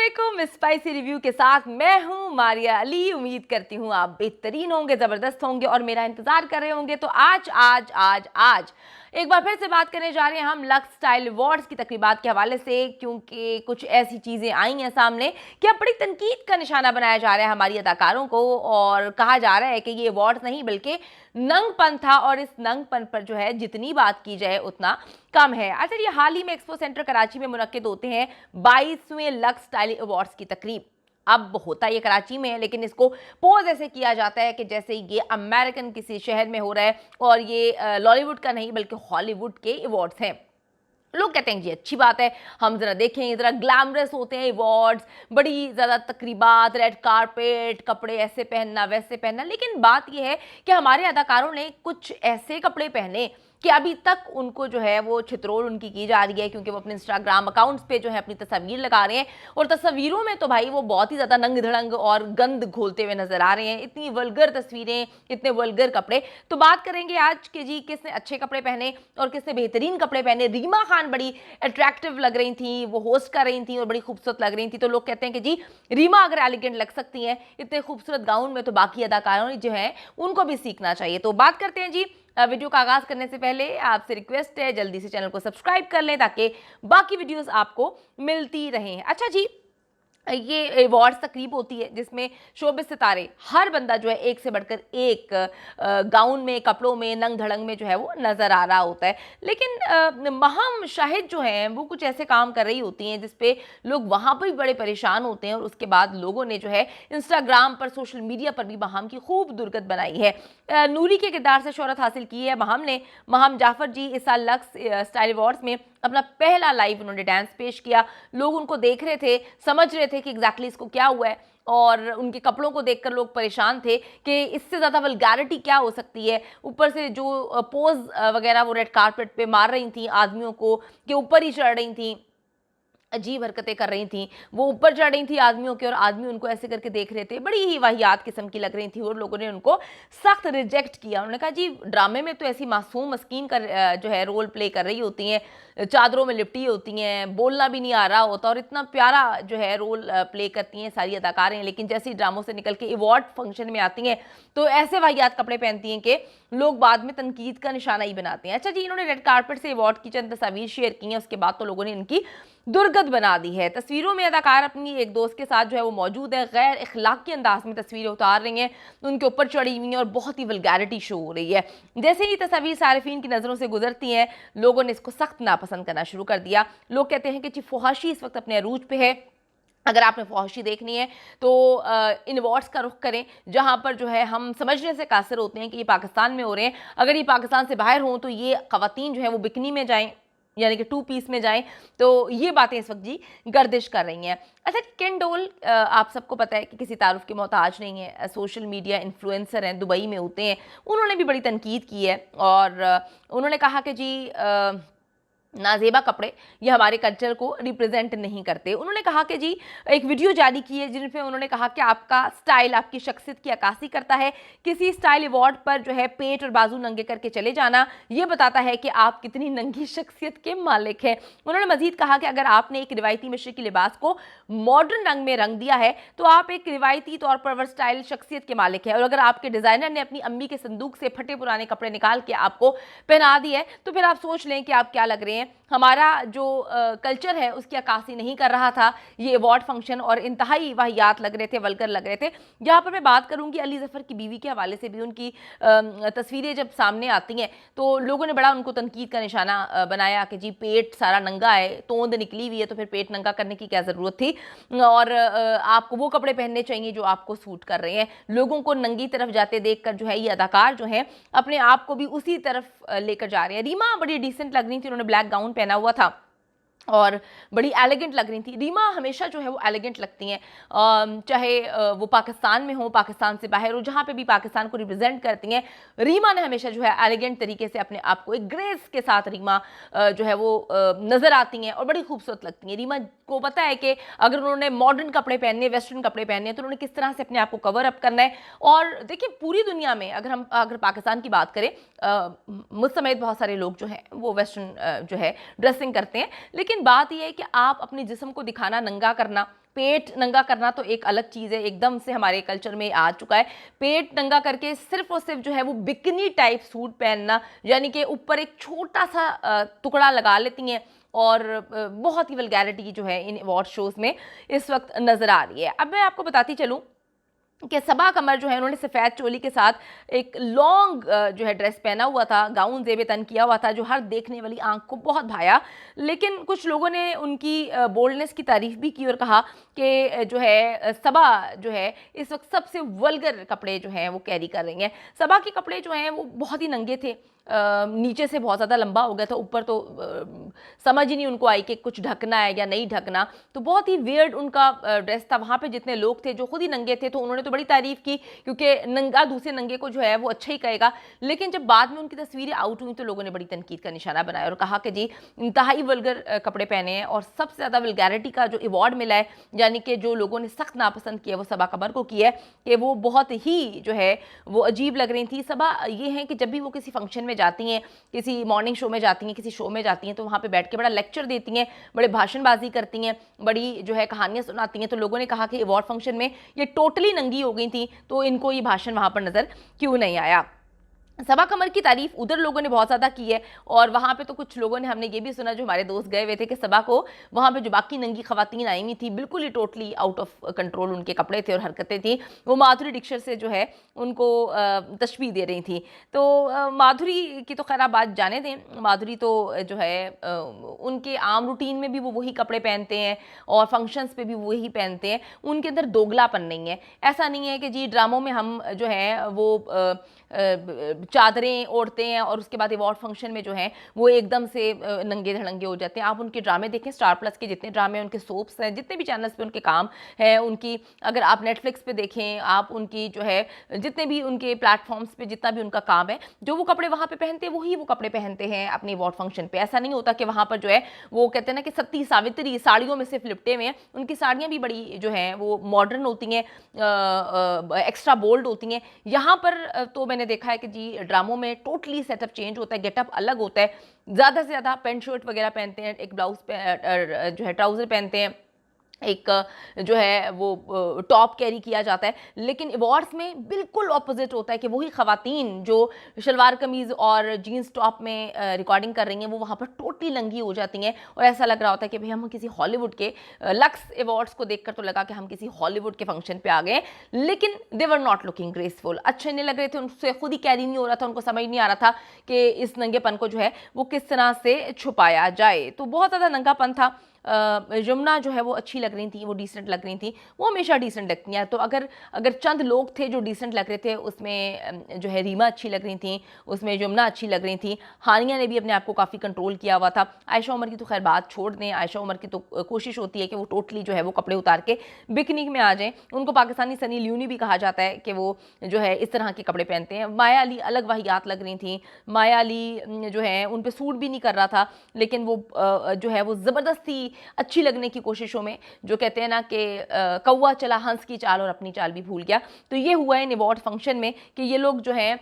अस्सलामुअलैकुम। Spicy review के साथ मैं हूं मारिया अली। उम्मीद करती हूं आप बेहतरीन होंगे, ज़बरदस्त होंगे और मेरा इंतज़ार कर रहे होंगे। तो आज आज आज आज एक बार फिर से बात करने जा रहे हैं हम लक्स स्टाइल अवार्ड्स की तकरीबात के हवाले से, क्योंकि कुछ ऐसी चीज़ें आई हैं सामने कि अब बड़ी तनकीद का निशाना बनाया जा रहा है हमारी अदाकारों को, और कहा जा रहा है कि ये अवार्ड्स नहीं बल्कि नंगपन था, और इस नंगपन पर जो है जितनी बात की जाए उतना कम है। अच्छा, ये हाल ही में एक्सपो सेंटर कराची में मुनक्किद होते हैं 22वें लक्स स्टाइल अवार्ड्स की तकरीब। अब होता ये कराची में है, लेकिन इसको पोज ऐसे किया जाता है कि जैसे ये अमेरिकन किसी शहर में हो रहा है, और ये लॉलीवुड का नहीं बल्कि हॉलीवुड के अवार्ड्स हैं। लोग कहते हैं जी अच्छी बात है, हम जरा देखें, जरा ग्लैमरस होते हैं अवार्ड्स, बड़ी ज़्यादा तकरीबात, रेड कारपेट, कपड़े ऐसे पहनना वैसे पहनना। लेकिन बात यह है कि हमारे अदाकारों ने कुछ ऐसे कपड़े पहने कि अभी तक उनको जो है वो छितरोल उनकी की जा रही है, क्योंकि वो अपने इंस्टाग्राम अकाउंट्स पे जो है अपनी तस्वीर लगा रहे हैं, और तस्वीरों में तो भाई वो बहुत ही ज़्यादा नंग धड़ंग और गंद घोलते हुए नजर आ रहे हैं। इतनी वल्गर तस्वीरें, इतने वल्गर कपड़े। तो बात करेंगे आज के जी किसने अच्छे कपड़े पहने और किसने बेहतरीन कपड़े पहने। रीमा खान बड़ी अट्रैक्टिव लग रही थी, वो होस्ट कर रही थी और बड़ी खूबसूरत लग रही थी। तो लोग कहते हैं कि जी रीमा अगर एलिगेंट लग सकती हैं इतने खूबसूरत गाउन में, तो बाकी अदाकारों जो है उनको भी सीखना चाहिए। तो बात करते हैं जी। वीडियो का आगाज करने से पहले आपसे रिक्वेस्ट है जल्दी से चैनल को सब्सक्राइब कर लें ताकि बाकी वीडियोस आपको मिलती रहें। अच्छा जी, ये अवार्ड्स तकरीब होती है जिसमें शोबिस सितारे, हर बंदा जो है एक से बढ़कर एक गाउन में, कपड़ों में, नंग धड़ंग में जो है वो नज़र आ रहा होता है। लेकिन महम शाहिद जो हैं वो कुछ ऐसे काम कर रही होती हैं जिसपे लोग वहाँ पर भी बड़े परेशान होते हैं, और उसके बाद लोगों ने जो है इंस्टाग्राम पर, सोशल मीडिया पर भी महम की खूब दुर्गत बनाई है। नूरी के किरदार से शोहरत हासिल की है महम ने। महम जाफर जी इस साल लक्स स्टाइल अवार्ड्स में अपना पहला लाइव उन्होंने डांस पेश किया। लोग उनको देख रहे थे, समझ रहे थे कि एग्जैक्टली इसको क्या हुआ है, और उनके कपड़ों को देखकर लोग परेशान थे कि इससे ज़्यादा वल्गैरिटी क्या हो सकती है। ऊपर से जो पोज वगैरह वो रेड कारपेट पे मार रही थी आदमियों को, के ऊपर ही चढ़ रही थी, अजीब हरकतें कर रही थी, वो ऊपर चढ़ रही थी आदमियों के, और आदमी उनको ऐसे करके देख रहे थे, बड़ी ही वाहियात किस्म की लग रही थी, और लोगों ने उनको सख्त रिजेक्ट किया। उन्होंने कहा जी ड्रामे में तो ऐसी मासूम मस्कीन कर जो है रोल प्ले कर रही होती हैं, चादरों में लिपटी होती हैं, बोलना भी नहीं आ रहा होता, और इतना प्यारा जो है रोल प्ले करती हैं सारी अदाकारें, लेकिन जैसे ही ड्रामों से निकल के अवार्ड फंक्शन में आती हैं तो ऐसे वाहियात कपड़े पहनती हैं कि लोग बाद में तनकीद का निशाना ही बनाते हैं। अच्छा जी, इन्होंने रेड कारपेट से अवार्ड की चंद तस्वीर शेयर की हैं, उसके बाद तो लोगों ने इनकी दुर्गत बना दी है। तस्वीरों में अदाकार अपनी एक दोस्त के साथ जो है वो मौजूद है, गैर इखलाकी अंदाज में तस्वीरें उतार रही हैं, उनके ऊपर चढ़ी हुई हैं और बहुत ही वल्गैरिटी शो हो रही है। जैसे ही तस्वीर सारिफीन की नज़रों से गुजरती हैं, लोगों ने इसको सख्त नापसंद करना शुरू कर दिया। लोग कहते हैं कि फौहाशी इस वक्त अपने अरूज पे है। अगर आपने फौहाशी देखनी है तो इन अवार्ड्स का रुख करें, जहां पर जो है हम समझने से कासिर होते हैं कि ये पाकिस्तान में हो रहे हैं। अगर ये पाकिस्तान से बाहर हों तो ये ख़वातीन जो है वो बिकनी में जाएं, यानी कि 2 पीस में जाएं। तो ये बातें इस वक्त जी गर्दिश कर रही हैं। अच्छा, केन डोल आप सबको पता है कि किसी तारुफ के मोहताज नहीं है, सोशल मीडिया इन्फ्लुएंसर हैं, दुबई में होते हैं। उन्होंने भी बड़ी तनकीद की है, और उन्होंने कहा कि जी नाजेबा कपड़े ये हमारे कल्चर को रिप्रेजेंट नहीं करते। उन्होंने कहा कि जी एक वीडियो जारी की है जिनमें उन्होंने कहा कि आपका स्टाइल आपकी शख्सियत की अक्कासी करता है। किसी स्टाइल अवार्ड पर जो है पेट और बाजू नंगे करके चले जाना ये बताता है कि आप कितनी नंगी शख्सियत के मालिक हैं। उन्होंने मजीद कहा कि अगर आपने एक रिवायती मशरकी लिबास को मॉडर्न रंग में रंग दिया है तो आप एक रिवायती तौर पर वर्सटाइल शख्सियत के मालिक हैं, और अगर आपके डिज़ाइनर ने अपनी अम्मी के संदूक से फटे पुराने कपड़े निकाल के आपको पहना दिए तो फिर आप सोच लें कि आप क्या लग रहे हैं। हमारा जो कल्चर है उसकी अक्कासी नहीं कर रहा था ये अवार्ड फंक्शन, और इंतहाई वाहियात लग रहे थे, वल्गर लग रहे थे। यहाँ पर मैं बात करूंगी अली ज़फ़र की बीवी के हवाले से भी। उनकी तस्वीरें जब सामने आती हैं तो लोगों ने बड़ा उनको तनकीद का निशाना बनाया कि जी पेट सारा नंगा है, तोंद निकली हुई है, तो फिर पेट नंगा करने की क्या ज़रूरत थी, और आपको वो कपड़े पहनने चाहिए जो आपको सूट कर रहे हैं। लोगों को नंगी तरफ जाते देख कर जो है ये अदाकार जो है अपने आप को भी उसी तरफ लेकर जा रहे हैं। रीमा बड़ी डिसेंट लग रही थी, उन्होंने ब्लैक गाउन पहना हुआ था और बड़ी एलिगेंट लग रही थी। रीमा हमेशा जो है वो एलिगेंट लगती हैं, चाहे वो पाकिस्तान में हो, पाकिस्तान से बाहर हो, जहाँ पे भी पाकिस्तान को रिप्रेजेंट करती हैं। रीमा ने हमेशा जो है एलिगेंट तरीके से अपने आप को, एक ग्रेस के साथ रीमा जो है वो नज़र आती हैं और बड़ी खूबसूरत लगती हैं। रीमा को पता है कि अगर उन्होंने मॉडर्न कपड़े पहनने, वेस्टर्न कपड़े पहनने, तो उन्होंने किस तरह से अपने आप को कवर अप करना है। और देखिए पूरी दुनिया में अगर पाकिस्तान की बात करें, मुझ समेत बहुत सारे लोग जो हैं वो वेस्टर्न जो है ड्रेसिंग करते हैं, लेकिन बात यह है कि आप अपने जिस्म को दिखाना, नंगा करना, पेट नंगा करना तो एक अलग चीज़ है, एकदम से हमारे कल्चर में आ चुका है। पेट नंगा करके सिर्फ और सिर्फ जो है वो बिकनी टाइप सूट पहनना, यानी कि ऊपर एक छोटा सा टुकड़ा लगा लेती हैं, और बहुत ही वल्गैरिटी जो है इन अवार्ड शोज़ में इस वक्त नज़र आ रही है। अब मैं आपको बताती चलूँ कि सबा कमर जो है उन्होंने सफ़ेद चोली के साथ एक लॉन्ग जो है ड्रेस पहना हुआ था, गाउन ज़ेब तन किया हुआ था, जो हर देखने वाली आंख को बहुत भाया। लेकिन कुछ लोगों ने उनकी बोल्डनेस की तारीफ भी की और कहा कि जो है सबा जो है इस वक्त सबसे वल्गर कपड़े जो हैं वो कैरी कर रही हैं। सबा के कपड़े जो हैं वो बहुत ही नंगे थे, नीचे से बहुत ज़्यादा लंबा हो गया था, ऊपर तो समझ ही नहीं उनको आई कि कुछ ढकना है या नहीं ढकना, तो बहुत ही वियर्ड उनका ड्रेस था। वहाँ पे जितने लोग थे जो खुद ही नंगे थे, तो उन्होंने तो बड़ी तारीफ की, क्योंकि नंगा दूसरे नंगे को जो है वो अच्छा ही कहेगा। लेकिन जब बाद में उनकी तस्वीरें आउट हुई तो लोगों ने बड़ी तनकीद का निशाना बनाया और कहा कि जी इंतहाई वल्गर कपड़े पहने हैं, और सबसे ज़्यादा वल्गैरिटी का जो अवार्ड मिला है, यानी कि जो लोगों ने सख्त नापसंद किया वो सबा कमर को किया है कि वो बहुत ही जो है वो अजीब लग रही थी। सबा ये है कि जब भी वो किसी फंक्शन में जाती हैं, किसी मॉर्निंग शो में जाती हैं, किसी शो में जाती हैं, तो वहाँ पे बैठ के बड़ा लेक्चर देती हैं, बड़े भाषणबाजी करती हैं, बड़ी जो है कहानियाँ सुनाती हैं। तो लोगों ने कहा कि अवार्ड फंक्शन में ये टोटली नंगी हो गई थी, तो इनको ये भाषण वहाँ पर नज़र क्यों नहीं आया। सबा कमर की तारीफ उधर लोगों ने बहुत ज़्यादा की है, और वहाँ पे तो कुछ लोगों ने, हमने ये भी सुना जो हमारे दोस्त गए हुए थे, कि सबा को वहाँ पे जो बाकी नंगी खवातीन आई हुई थी बिल्कुल ही टोटली आउट ऑफ कंट्रोल उनके कपड़े थे और हरकतें थी। वो माधुरी दीक्षित से जो है उनको तशबीह दे रही थी। तो माधुरी की तो खैर आप बात जाने दें, माधुरी तो जो है उनके आम रूटीन में भी वो वही कपड़े पहनते हैं और फंक्शंस पे भी वही पहनते हैं, उनके अंदर दोगलापन नहीं है। ऐसा नहीं है कि जी ड्रामों में हम जो है वो चादरें ओढ़ते हैं और उसके बाद अवार्ड फंक्शन में जो है वो एकदम से नंगे धड़ंगे हो जाते हैं। आप उनके ड्रामे देखें, स्टार प्लस के जितने ड्रामे, उनके सोप्स हैं, जितने भी चैनल्स पे उनके काम है, उनकी अगर आप नेटफ्लिक्स पे देखें, आप उनकी जो है जितने भी उनके प्लेटफॉर्म्स पे जितना भी उनका काम है, जो वो कपड़े वहाँ पे पहनते हैं वही वो कपड़े पहनते हैं अपनी अवार्ड फंक्शन पे। ऐसा नहीं होता कि वहाँ पर जो है वो कहते हैं ना कि सती सावित्री साड़ियों में सिर्फ लिपटे हुए हैं। उनकी साड़ियाँ भी बड़ी जो हैं वो मॉडर्न होती हैं, एक्स्ट्रा बोल्ड होती हैं। यहाँ पर तो मैंने देखा है कि जी ड्रामों में टोटली सेटअप चेंज होता है, गेटअप अलग होता है, ज़्यादा से ज़्यादा पेंट शर्ट वगैरह पहनते हैं, एक ब्लाउज जो है ट्राउज़र पहनते हैं, एक जो है वो टॉप कैरी किया जाता है। लेकिन अवार्ड्स में बिल्कुल ऑपोजिट होता है कि वही ख़वातीन जो शलवार कमीज़ और जीन्स टॉप में रिकॉर्डिंग कर रही हैं वो वहाँ पर टोटली नंगी हो जाती हैं, और ऐसा लग रहा होता है कि भाई हम किसी हॉलीवुड के लक्स अवार्ड्स को देखकर तो लगा कि हम किसी हॉलीवुड के फंक्शन पे आ गए, लेकिन दे वर नॉट लुकिंग ग्रेसफुल, अच्छे नहीं लग रहे थे, उनसे खुद ही कैरी नहीं हो रहा था, उनको समझ नहीं आ रहा था कि इस नंगेपन को जो है वो किस तरह से छुपाया जाए। तो बहुत ज़्यादा नंगापन था। यमुना जो है वो अच्छी लग रही थी, वो डिसेंट लग रही थी, वो हमेशा डिसेंट लगती हैं। तो अगर चंद लोग थे जो डिसेंट लग रहे थे, उसमें जो है रीमा अच्छी लग रही थी, उसमें यमुना अच्छी लग रही थी, हानिया ने भी अपने आप को काफ़ी कंट्रोल किया हुआ था। आयशा उमर की तो खैर बात छोड़ दें, आयशा उमर की तो कोशिश होती है कि वो टोटली जो है वो कपड़े उतार के बिकनी में आ जाएँ। उनको पाकिस्तानी सनी लियोनी भी कहा जाता है कि वो जो है इस तरह के कपड़े पहनते हैं। माया अली अलग वाहियात लग रही थी, माया अली जो है उन पर सूट भी नहीं कर रहा था, लेकिन वो जो है वो ज़बरदस्ती अच्छी लगने की कोशिशों में, जो कहते हैं ना कि कौवा चला हंस की चाल और अपनी चाल भी भूल गया, तो ये हुआ है अवार्ड फंक्शन में कि ये लोग जो है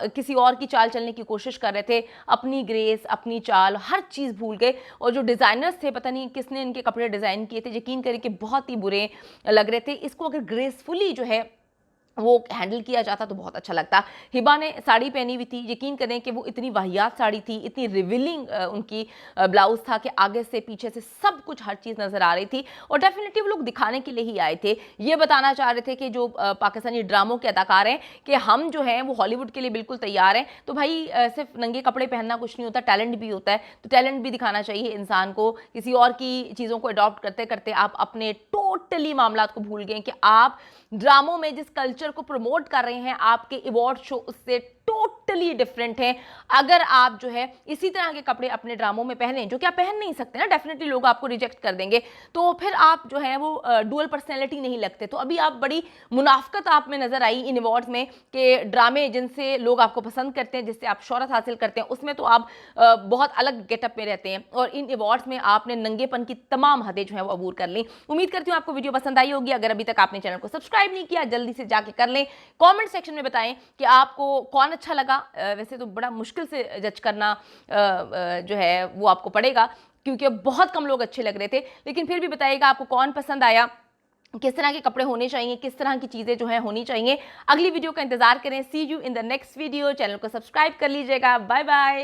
किसी और की चाल चलने की कोशिश कर रहे थे, अपनी ग्रेस, अपनी चाल, हर चीज़ भूल गए। और जो डिज़ाइनर्स थे, पता नहीं किसने इनके कपड़े डिज़ाइन किए थे, यकीन करें कि बहुत ही बुरे लग रहे थे। इसको अगर ग्रेसफुली जो है वो हैंडल किया जाता तो बहुत अच्छा लगता। हिबा ने साड़ी पहनी हुई थी, यकीन करें कि वो इतनी वाहियात साड़ी थी, इतनी रिवीलिंग उनकी ब्लाउज था कि आगे से पीछे से सब कुछ हर चीज़ नज़र आ रही थी, और डेफिनेटली वो लोग दिखाने के लिए ही आए थे, ये बताना चाह रहे थे कि जो पाकिस्तानी ड्रामों के अदाकार हैं कि हम जो हैं वो हॉलीवुड के लिए बिल्कुल तैयार हैं। तो भाई सिर्फ नंगे कपड़े पहनना कुछ नहीं होता, टैलेंट भी होता है, तो टैलेंट भी दिखाना चाहिए इंसान को। किसी और की चीज़ों को अडॉप्ट करते करते आप अपने टोटली मामला को भूल गए कि आप ड्रामों में जिस कल्चर को प्रमोट कर रहे हैं, आपके अवार्ड शो उससे टोटली डिफरेंट है। अगर आप जो है इसी तरह के कपड़े अपने ड्रामों में पहने, जो कि आप पहन नहीं सकते ना, डेफिनेटली लोग आपको रिजेक्ट कर देंगे, तो फिर आप जो है वो डुअल पर्सनैलिटी नहीं लगते। तो अभी आप बड़ी मुनाफकत आप में नजर आई इन अवार्ड्स में कि ड्रामे जिनसे लोग आपको पसंद करते हैं, जिससे आप शोहरत हासिल करते हैं, उसमें तो आप बहुत अलग गेटअप में रहते हैं, और इन अवार्ड्स में आपने नंगेपन की तमाम हदें जो है वो अबूर कर ली। उम्मीद करती हूँ आपको वीडियो पसंद आई होगी। अगर अभी तक आपने चैनल को सब्सक्राइब नहीं किया, जल्दी से जाके कर लें। कमेंट सेक्शन में बताएं कि आपको कौन अच्छा लगा। वैसे तो बड़ा मुश्किल से जज करना जो है वो आपको पड़ेगा, क्योंकि बहुत कम लोग अच्छे लग रहे थे, लेकिन फिर भी बताइएगा आपको कौन पसंद आया। किस तरह के कपड़े होने चाहिए, किस तरह की चीज़ें जो है होनी चाहिए। अगली वीडियो का इंतजार करें। See you in the next video. Channel को सब्सक्राइब कर लीजिएगा। Bye bye.